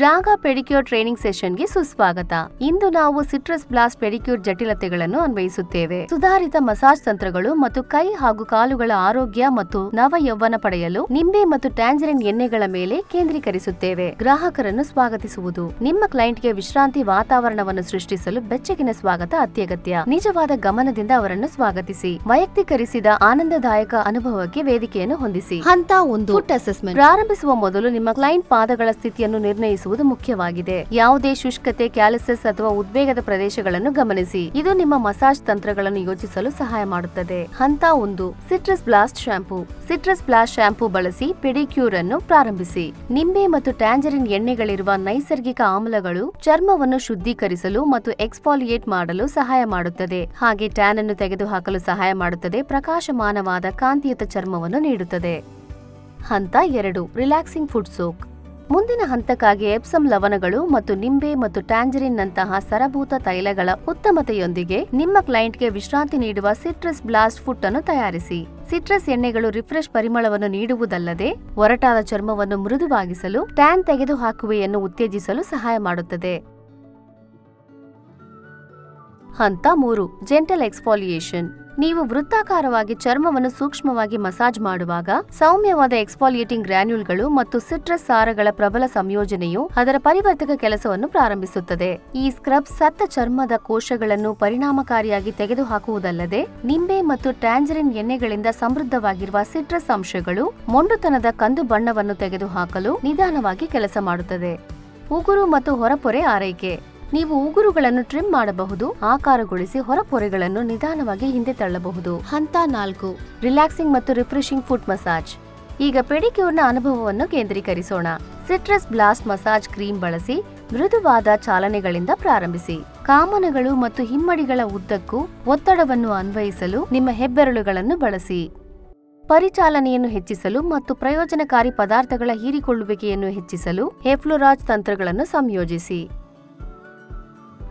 ಜಾಗ pedicure training ಸೆಷನ್ಗೆ ಸುಸ್ವಾಗತ. ಇಂದು ನಾವು ಸಿಟ್ರಸ್ ಬ್ಲಾಸ್ಟ್ ಪೆಡಿಕ್ಯೂರ್ ಜಟಿಲತೆಗಳನ್ನು ಅನ್ವಯಿಸುತ್ತೇವೆ. ಸುಧಾರಿತ ಮಸಾಜ್ ತಂತ್ರಗಳು ಮತ್ತು ಕೈ ಹಾಗೂ ಕಾಲುಗಳ ಆರೋಗ್ಯ ಮತ್ತು ನವ ಯೌವನ ಪಡೆಯಲು ನಿಂಬೆ ಮತ್ತು ಟ್ಯಾಂಜರಿನ್ ಎಣ್ಣೆಗಳ ಮೇಲೆ ಕೇಂದ್ರೀಕರಿಸುತ್ತೇವೆ. ಗ್ರಾಹಕರನ್ನು ಸ್ವಾಗತಿಸುವುದು. ನಿಮ್ಮ ಕ್ಲೈಂಟ್ಗೆ ವಿಶ್ರಾಂತಿ ವಾತಾವರಣವನ್ನು ಸೃಷ್ಟಿಸಲು ಬೆಚ್ಚಗಿನ ಸ್ವಾಗತ ಅತ್ಯಗತ್ಯ. ನಿಜವಾದ ಗಮನದಿಂದ ಅವರನ್ನು ಸ್ವಾಗತಿಸಿ. ವೈಯಕ್ತೀಕರಿಸಿದ ಆನಂದದಾಯಕ ಅನುಭವಕ್ಕೆ ವೇದಿಕೆಯನ್ನು ಹೊಂದಿಸಿ. ಹಂತ 1 ಫುಟ್ ಅಸೆಸ್ಮೆಂಟ್. ಪ್ರಾರಂಭಿಸುವ ಮೊದಲು ನಿಮ್ಮ ಕ್ಲೈಂಟ್ ಪಾದಗಳ ಸ್ಥಿತಿಯನ್ನು ನಿರ್ಣಯಿಸುವುದು ಮುಖ್ಯವಾಗಿದೆ. ಯಾವುದೇ ಶುಷ್ಕತೆ, ಕ್ಯಾಲಿಸಸ್ ಅಥವಾ ಉದ್ವೇಗದ ಪ್ರದೇಶಗಳನ್ನು ಗಮನಿಸಿ. ಇದು ನಿಮ್ಮ ಮಸಾಜ್ ತಂತ್ರಗಳನ್ನು ಯೋಚಿಸಲು ಸಹಾಯ ಮಾಡುತ್ತದೆ. ಹಂತ 1 citrus blast shampoo. Citrus blast shampoo ಬಳಸಿ ಪೆಡಿಕ್ಯೂರ್ ಅನ್ನು ಪ್ರಾರಂಭಿಸಿ. ನಿಂಬೆ ಮತ್ತು ಟ್ಯಾಂಜರಿನ್ ಎಣ್ಣೆಗಳಿರುವ ನೈಸರ್ಗಿಕ ಆಮ್ಲಗಳು ಚರ್ಮವನ್ನು ಶುದ್ಧೀಕರಿಸಲು ಮತ್ತು ಎಕ್ಸ್ಫಾಲಿಯೇಟ್ ಮಾಡಲು ಸಹಾಯ ಮಾಡುತ್ತದೆ. ಹಾಗೆ ಟ್ಯಾನ್ ಅನ್ನು ತೆಗೆದುಹಾಕಲು ಸಹಾಯ ಮಾಡುತ್ತದೆ. ಪ್ರಕಾಶಮಾನವಾದ ಕಾಂತಿಯುತ ಚರ್ಮವನ್ನು ನೀಡುತ್ತದೆ. ಹಂತ 2 ರಿಲ್ಯಾಕ್ಸಿಂಗ್ ಫುಟ್ ಸೋಕ್. ಮುಂದಿನ ಹಂತಕ್ಕಾಗಿ ಎಪ್ಸಮ್ ಲವಣಗಳು ಮತ್ತು ನಿಂಬೆ ಮತ್ತು ಟ್ಯಾಂಜರಿನ್ ನಂತಹ ಸರಭೂತ ತೈಲಗಳ ಉತ್ತಮತೆಯೊಂದಿಗೆ ನಿಮ್ಮ ಕ್ಲೈಂಟ್ಗೆ ವಿಶ್ರಾಂತಿ ನೀಡುವ ಸಿಟ್ರಸ್ ಬ್ಲಾಸ್ಟ್ ಫುಟ್ ಅನ್ನು ತಯಾರಿಸಿ. ಸಿಟ್ರಸ್ ಎಣ್ಣೆಗಳು ರಿಫ್ರೆಶ್ ಪರಿಮಳವನ್ನು ನೀಡುವುದಲ್ಲದೆ ಒರಟಾದ ಚರ್ಮವನ್ನು ಮೃದುವಾಗಿಸಲು, ಟ್ಯಾನ್ ತೆಗೆದುಹಾಕುವೆಯನ್ನು ಉತ್ತೇಜಿಸಲು ಸಹಾಯ ಮಾಡುತ್ತದೆ. ಹಂತ 3 ಜೆಂಟಲ್ ಎಕ್ಸ್ಫಾಲಿಯೇಷನ್. ನೀವು ವೃತ್ತಾಕಾರವಾಗಿ ಚರ್ಮವನ್ನು ಸೂಕ್ಷ್ಮವಾಗಿ ಮಸಾಜ್ ಮಾಡುವಾಗ ಸೌಮ್ಯವಾದ ಎಕ್ಸ್ಫಾಲಿಯೇಟಿಂಗ್ ಗ್ರಾನ್ಯೂಲ್ಗಳು ಮತ್ತು ಸಿಟ್ರಸ್ ಸಾರಗಳ ಪ್ರಬಲ ಸಂಯೋಜನೆಯು ಅದರ ಪರಿವರ್ತಕ ಕೆಲಸವನ್ನು ಪ್ರಾರಂಭಿಸುತ್ತದೆ. ಈ ಸ್ಕ್ರಬ್ ಸತ್ತ ಚರ್ಮದ ಕೋಶಗಳನ್ನು ಪರಿಣಾಮಕಾರಿಯಾಗಿ ತೆಗೆದುಹಾಕುವುದಲ್ಲದೆ ನಿಂಬೆ ಮತ್ತು ಟ್ಯಾಂಜರಿನ್ ಎಣ್ಣೆಗಳಿಂದ ಸಮೃದ್ಧವಾಗಿರುವ ಸಿಟ್ರಸ್ ಅಂಶಗಳು ಮೊಂಡುತನದ ಕಂದು ಬಣ್ಣವನ್ನು ತೆಗೆದುಹಾಕಲು ನಿಧಾನವಾಗಿ ಕೆಲಸ ಮಾಡುತ್ತದೆ. ಉಗುರು ಮತ್ತು ಹೊರಪೊರೆ ಆರೈಕೆ. ನೀವು ಉಗುರುಗಳನ್ನು ಟ್ರಿಮ್ ಮಾಡಬಹುದು, ಆಕಾರಗೊಳಿಸಿ ಹೊರಪೊರೆಗಳನ್ನು ನಿಧಾನವಾಗಿ ಹಿಂದೆ ತಳ್ಳಬಹುದು. ಹಂತ 4 ರಿಲ್ಯಾಕ್ಸಿಂಗ್ ಮತ್ತು ರಿಫ್ರೆಶಿಂಗ್ ಫುಟ್ ಮಸಾಜ್. ಈಗ ಪೆಡಿಕ್ಯೂರ್ನ ಅನುಭವವನ್ನು ಕೇಂದ್ರೀಕರಿಸೋಣ. ಸಿಟ್ರಸ್ ಬ್ಲಾಸ್ಟ್ ಮಸಾಜ್ ಕ್ರೀಮ್ ಬಳಸಿ ಮೃದುವಾದ ಚಾಲನೆಗಳಿಂದ ಪ್ರಾರಂಭಿಸಿ. ಕಾಮನಗಳು ಮತ್ತು ಹಿಮ್ಮಡಿಗಳ ಉದ್ದಕ್ಕೂ ಒತ್ತಡವನ್ನು ಅನ್ವಯಿಸಲು ನಿಮ್ಮ ಹೆಬ್ಬೆರಳುಗಳನ್ನು ಬಳಸಿ. ಪರಿಚಾಲನೆಯನ್ನು ಹೆಚ್ಚಿಸಲು ಮತ್ತು ಪ್ರಯೋಜನಕಾರಿ ಪದಾರ್ಥಗಳ ಹೀರಿಕೊಳ್ಳುವಿಕೆಯನ್ನು ಹೆಚ್ಚಿಸಲು ಎಫ್ಲೋರಾಜ್ ತಂತ್ರಗಳನ್ನು ಸಂಯೋಜಿಸಿ.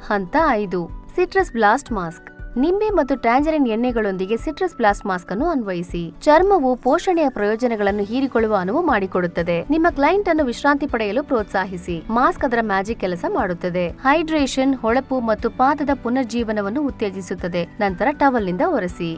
ಹಂತ 5 ಸಿಟ್ರಸ್ ಬ್ಲಾಸ್ಟ್ ಮಾಸ್ಕ್. ನಿಂಬೆ ಮತ್ತು ಟ್ಯಾಂಜರಿನ್ ಎಣ್ಣೆಗಳೊಂದಿಗೆ ಸಿಟ್ರಸ್ ಬ್ಲಾಸ್ಟ್ ಮಾಸ್ಕ್ ಅನ್ನು ಅನ್ವಯಿಸಿ. ಚರ್ಮವು ಪೋಷಣೆಯ ಪ್ರಯೋಜನಗಳನ್ನು ಹೀರಿಕೊಳ್ಳುವ ಅನುವು ಮಾಡಿಕೊಡುತ್ತದೆ. ನಿಮ್ಮ ಕ್ಲೈಂಟ್ ಅನ್ನು ವಿಶ್ರಾಂತಿ ಪಡೆಯಲು ಪ್ರೋತ್ಸಾಹಿಸಿ. ಮಾಸ್ಕ್ ಅದರ ಮ್ಯಾಜಿಕ್ ಕೆಲಸ ಮಾಡುತ್ತದೆ. ಹೈಡ್ರೇಷನ್, ಹೊಳಪು ಮತ್ತು ಪಾದದ ಪುನರ್ಜೀವನವನ್ನು ಉತ್ತೇಜಿಸುತ್ತದೆ. ನಂತರ ಟವಲ್ನಿಂದ ಒರೆಸಿ.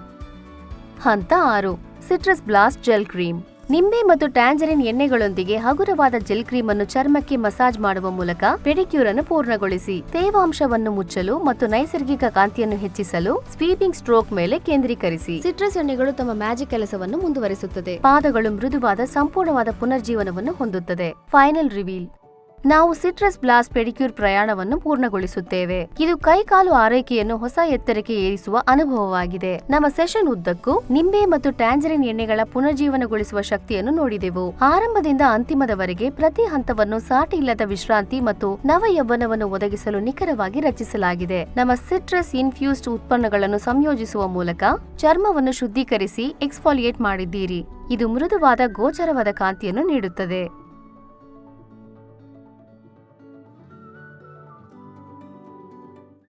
ಹಂತ 6 ಸಿಟ್ರಸ್ ಬ್ಲಾಸ್ಟ್ ಜೆಲ್ ಕ್ರೀಮ್. ನಿಂಬೆ ಮತ್ತು ಟ್ಯಾಂಜರಿನ್ ಎಣ್ಣೆಗಳೊಂದಿಗೆ ಹಗುರವಾದ ಜೆಲ್ ಕ್ರೀಮ್ ಅನ್ನು ಚರ್ಮಕ್ಕೆ ಮಸಾಜ್ ಮಾಡುವ ಮೂಲಕ ಪೆಡಿಕ್ಯೂರ್ ಅನ್ನು ಪೂರ್ಣಗೊಳಿಸಿ. ತೇವಾಂಶವನ್ನು ಮುಚ್ಚಲು ಮತ್ತು ನೈಸರ್ಗಿಕ ಕಾಂತಿಯನ್ನು ಹೆಚ್ಚಿಸಲು ಸ್ವೀಪಿಂಗ್ ಸ್ಟ್ರೋಕ್ ಮೇಲೆ ಕೇಂದ್ರೀಕರಿಸಿ. ಸಿಟ್ರಸ್ ಎಣ್ಣೆಗಳು ತಮ್ಮ ಮ್ಯಾಜಿಕ್ ಕೆಲಸವನ್ನು ಮುಂದುವರಿಸುತ್ತದೆ. ಪಾದಗಳು ಮೃದುವಾದ ಸಂಪೂರ್ಣವಾದ ಪುನರ್ಜೀವನವನ್ನು ಹೊಂದುತ್ತದೆ. Final reveal. ನಾವು ಸಿಟ್ರಸ್ ಬ್ಲಾಸ್ಟ್ ಪೆಡಿಕ್ಯೂರ್ ಪ್ರಯಾಣವನ್ನು ಪೂರ್ಣಗೊಳಿಸುತ್ತೇವೆ. ಇದು ಕೈಕಾಲು ಆರೈಕೆಯನ್ನು ಹೊಸ ಎತ್ತರಕ್ಕೆ ಏರಿಸುವ ಅನುಭವವಾಗಿದೆ. ನಮ್ಮ ಸೆಷನ್ ಉದ್ದಕ್ಕೂ ನಿಂಬೆ ಮತ್ತು ಟ್ಯಾಂಜರಿನ್ ಎಣ್ಣೆಗಳ ಪುನರ್ಜೀವನಗೊಳಿಸುವ ಶಕ್ತಿಯನ್ನು ನೋಡಿದೆವು. ಆರಂಭದಿಂದ ಅಂತಿಮದವರೆಗೆ ಪ್ರತಿ ಹಂತವನ್ನು ಸಾಟಿ ಇಲ್ಲದ ವಿಶ್ರಾಂತಿ ಮತ್ತು ನವ ಯೌವನವನ್ನು ಒದಗಿಸಲು ನಿಖರವಾಗಿ ರಚಿಸಲಾಗಿದೆ. ನಮ್ಮ ಸಿಟ್ರಸ್ ಇನ್ಫ್ಯೂಸ್ಡ್ ಉತ್ಪನ್ನಗಳನ್ನು ಸಂಯೋಜಿಸುವ ಮೂಲಕ ಚರ್ಮವನ್ನು ಶುದ್ಧೀಕರಿಸಿ ಎಕ್ಸ್ಫಾಲಿಯೇಟ್ ಮಾಡಿದ್ದೀರಿ. ಇದು ಮೃದುವಾದ ಗೋಚರವಾದ ಕಾಂತಿಯನ್ನು ನೀಡುತ್ತದೆ.